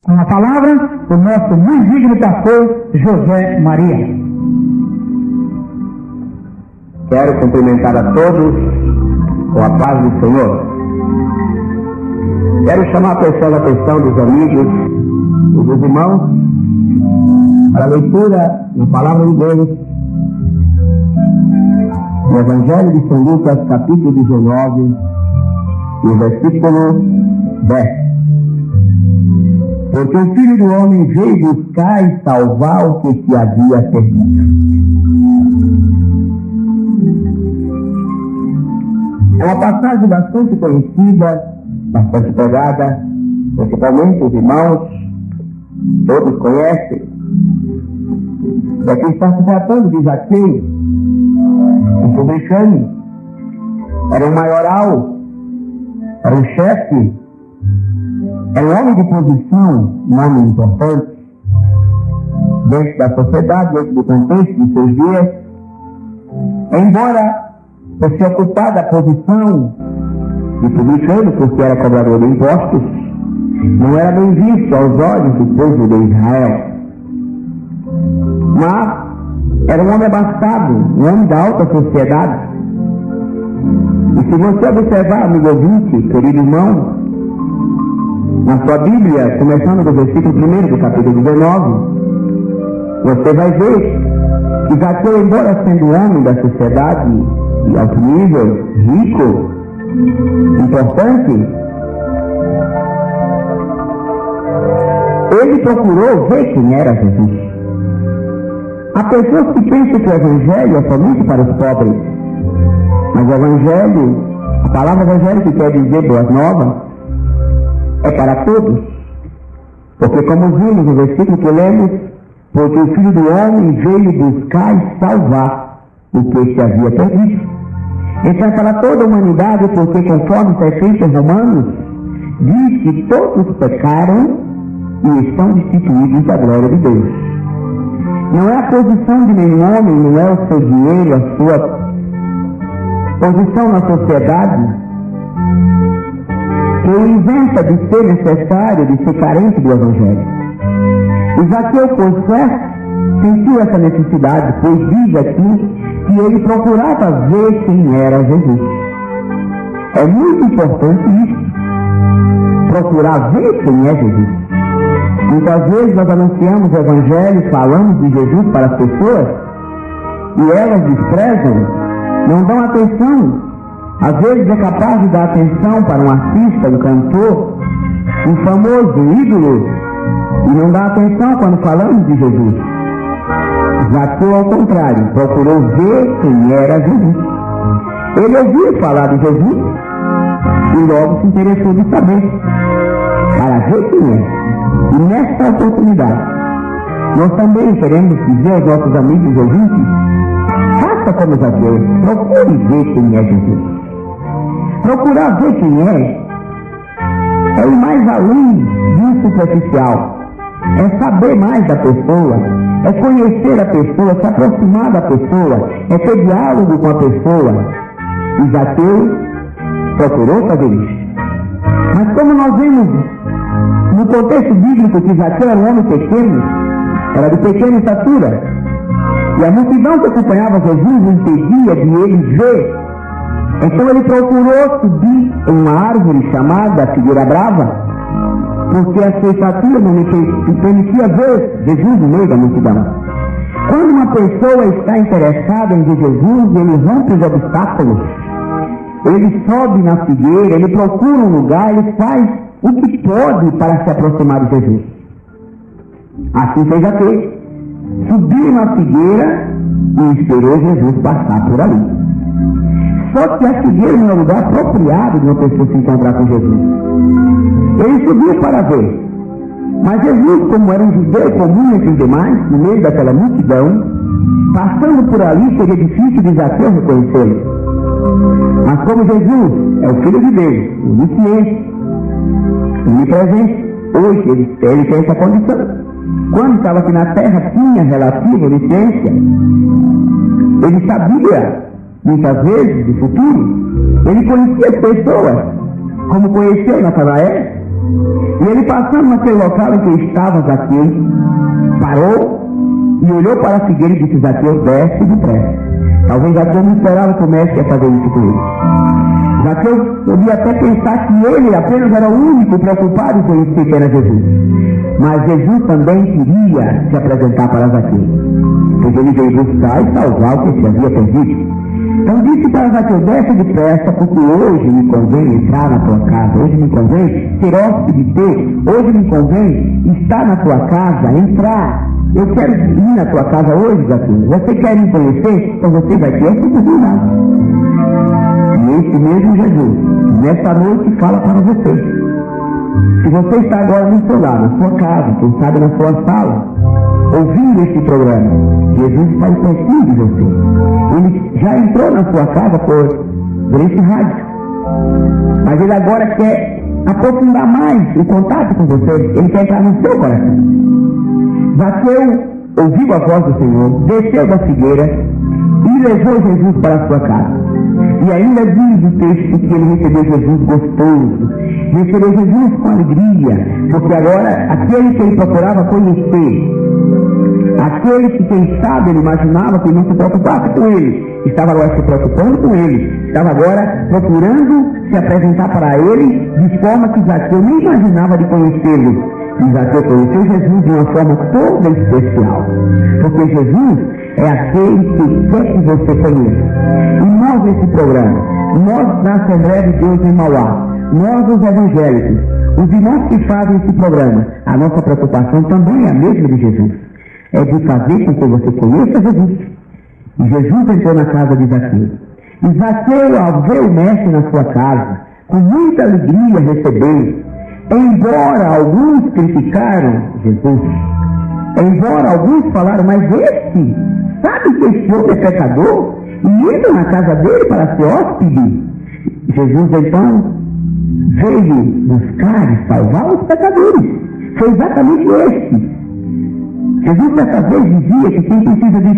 Com a palavra, o nosso mais digno pastor, José Maria. Quero cumprimentar a todos com a paz do Senhor. Quero chamar a atenção dos amigos e dos irmãos para a leitura na palavra de Deus, no Evangelho de São Lucas, capítulo 19, no versículo 10. Porque o Filho do Homem veio buscar e salvar o que se havia perdido. É uma passagem bastante conhecida, bastante pegada, principalmente os irmãos, todos conhecem. Daqui está se tratando de Zaqueu, um publicano, era um maioral, era um chefe, era um homem de posição, um homem importante, dentro da sociedade, dentro do contexto de seus dias. Embora por se ocupar da posição de publicano, porque era cobrador de impostos, não era bem visto aos olhos do povo de Israel. Mas era um homem abastado, um homem da alta sociedade. E se você observar, amigo ouvinte, querido irmão, na sua Bíblia, começando do versículo 1 do capítulo 19, você vai ver que Zaqueu, embora sendo homem da sociedade de alto nível, rico, importante, ele procurou ver quem era Jesus. Há pessoas que pensam que o Evangelho é somente para os pobres, mas o Evangelho, a palavra Evangelho que quer dizer boas novas, é para todos, porque como vimos no versículo que lemos, porque o Filho do Homem veio buscar e salvar o que se havia perdido. Então é para toda a humanidade, porque conforme está escrito em Romanos, diz que todos pecaram e estão destituídos da glória de Deus. Não é a posição de nenhum homem, não é o seu dinheiro, a sua posição na sociedade, que o inventa de ser necessário, de ser carente do Evangelho. E Zaqueu, por certo, sentiu essa necessidade, pois diz aqui que ele procurava ver quem era Jesus. É muito importante isso, procurar ver quem é Jesus. Muitas vezes nós anunciamos o Evangelho, falamos de Jesus para as pessoas, e elas desprezam, não dão atenção. Às vezes é capaz de dar atenção para um artista, um cantor, um famoso ídolo, e não dá atenção quando falamos de Jesus. Zaqueu, ao contrário, procurou ver quem era Jesus. Ele ouviu falar de Jesus e logo se interessou de saber, para ver quem é. E nesta oportunidade, nós também queremos dizer aos nossos amigos ouvintes, faça como Zaqueu, procure ver quem é Jesus. Procurar ver quem é ir mais além do superficial, é saber mais da pessoa, é conhecer a pessoa, se aproximar da pessoa, é ter diálogo com a pessoa. E Zaqueu procurou fazer isso. Mas como nós vemos no contexto bíblico que Zaqueu era um homem pequeno, era de pequena estatura, e a multidão que acompanhava Jesus impedia de ele ver. Então ele procurou subir em uma árvore chamada Figueira Brava, porque a sua estatura não lhe permitia ver Jesus no meio da multidão. Quando uma pessoa está interessada em ver Jesus, ele rompe os obstáculos, ele sobe na figueira, ele procura um lugar, ele faz o que pode para se aproximar de Jesus. Assim fez Zaqueu. Subiu na figueira e esperou Jesus passar por ali. Só que a figueira não é o lugar apropriado de uma pessoa se encontrar com Jesus. Ele subiu para ver. Mas Jesus, como era um judeu comum entre os demais, no meio daquela multidão, passando por ali, seria difícil de Zaqueu reconhecê-lo. Mas como Jesus é o Filho de Deus, onisciente, onipresente, hoje ele tem essa condição. Quando estava aqui na terra, tinha relativa onisciência. Ele sabia muitas vezes do futuro, ele conhecia as pessoas, como conheceu Natanael, E ele, passando naquele local em que estava Zaqueu, parou e olhou para a figueira e disse: Zaqueu, desce depressa. Talvez Zaqueu não esperava que o mestre ia fazer isso com ele. Zaqueu podia até pensar que ele apenas era o único preocupado em conhecer quem era Jesus. Mas Jesus também queria se apresentar para Zaqueu, pois ele veio buscar e salvar o que se havia perdido. Então disse para Zaqueu: desce depressa, porque hoje me convém entrar na tua casa, hoje me convém ser hóspede teu, hoje me convém estar na tua casa, entrar. Eu quero ir na tua casa hoje, Zaqueu. Você quer me conhecer? Então você vai ter essa oportunidade. E esse mesmo Jesus, nesta noite, fala para você. Se você está agora no seu lar, na sua casa, quem sabe na sua sala, ouvindo este programa, Jesus está pertinho de você. Ele já entrou na sua casa por esse rádio. Mas ele agora quer aprofundar mais o contato com você. Ele quer entrar no seu coração. Zaqueu ouviu a voz do Senhor, desceu da figueira e levou Jesus para a sua casa. E ainda diz o texto que ele recebeu Jesus gostoso, recebeu Jesus com alegria, porque agora aquele que ele procurava conhecer, aquele que, quem sabe, ele imaginava que não se preocupasse com ele, estava agora se preocupando com ele, estava agora procurando se apresentar para ele de forma que Zaqueu nem imaginava de conhecê-lo. E Zaqueu conheceu Jesus de uma forma toda especial, porque Jesus é aquele que quer que você conheça. E nós, nesse programa, nós da Assembleia de Deus em Mauá, nós os evangélicos, os irmãos que fazem esse programa, a nossa preocupação também é a mesma de Jesus, é de fazer com que você conheça Jesus. E Jesus entrou na casa de Zaqueu. E Zaqueu, ao ver o mestre na sua casa, com muita alegria recebeu. Embora alguns criticaram Jesus, embora alguns falaram: mas esse, sabe que esse homem é pecador? E entra na casa dele para ser hóspede. Jesus então veio buscar e salvar os pecadores. Foi exatamente esse. Jesus certa vez dizia que quem precisa de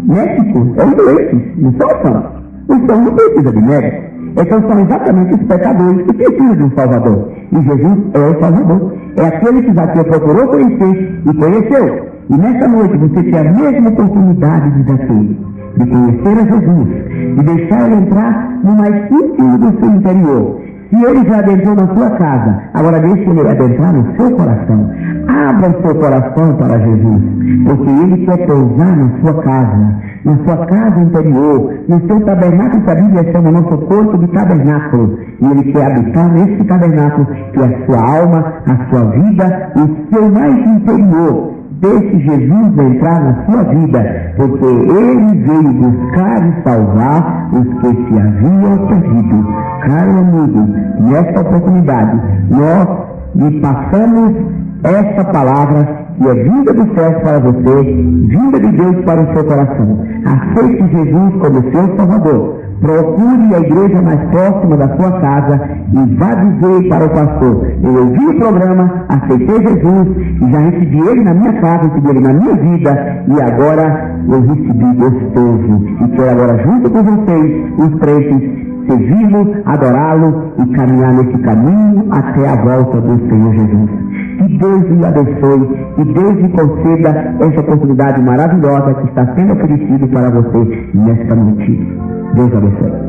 médico é os doentes, não são os sãos. Os sãos não precisam de médico. Então são exatamente os pecadores que precisam de um Salvador. E Jesus é o Salvador. É aquele que Zaqueu procurou conhecer e conheceu. E nesta noite você tem a mesma oportunidade de Zaqueu, de conhecer a Jesus, de deixar ele entrar no mais íntimo do seu interior. Se ele já adentrou na sua casa, agora deixe ele adentrar no seu coração. Abra o seu coração para Jesus, porque ele quer pousar na sua casa interior, no seu tabernáculo, que a Bíblia chama nosso corpo de tabernáculo. E ele quer habitar nesse tabernáculo, que é a sua alma, a sua vida, o seu mais interior. Deixe Jesus entrar na sua vida, porque ele veio buscar e salvar os que se haviam perdido. Caro amigo, nesta oportunidade, nós lhe passamos esta palavra que é vinda do céu para você, vinda de Deus para o seu coração. Aceite Jesus como seu Salvador. Procure a igreja mais próxima da sua casa e vá dizer para o pastor: eu ouvi o programa, aceitei Jesus e já recebi ele na minha casa, recebi ele na minha vida, e agora eu recebi gostoso e quero agora, junto com vocês, os crentes, servi-lo, adorá-lo e caminhar nesse caminho até a volta do Senhor Jesus. Que Deus lhe abençoe, que Deus lhe conceda essa oportunidade maravilhosa que está sendo oferecida para você nesta noite. Deus abençoe.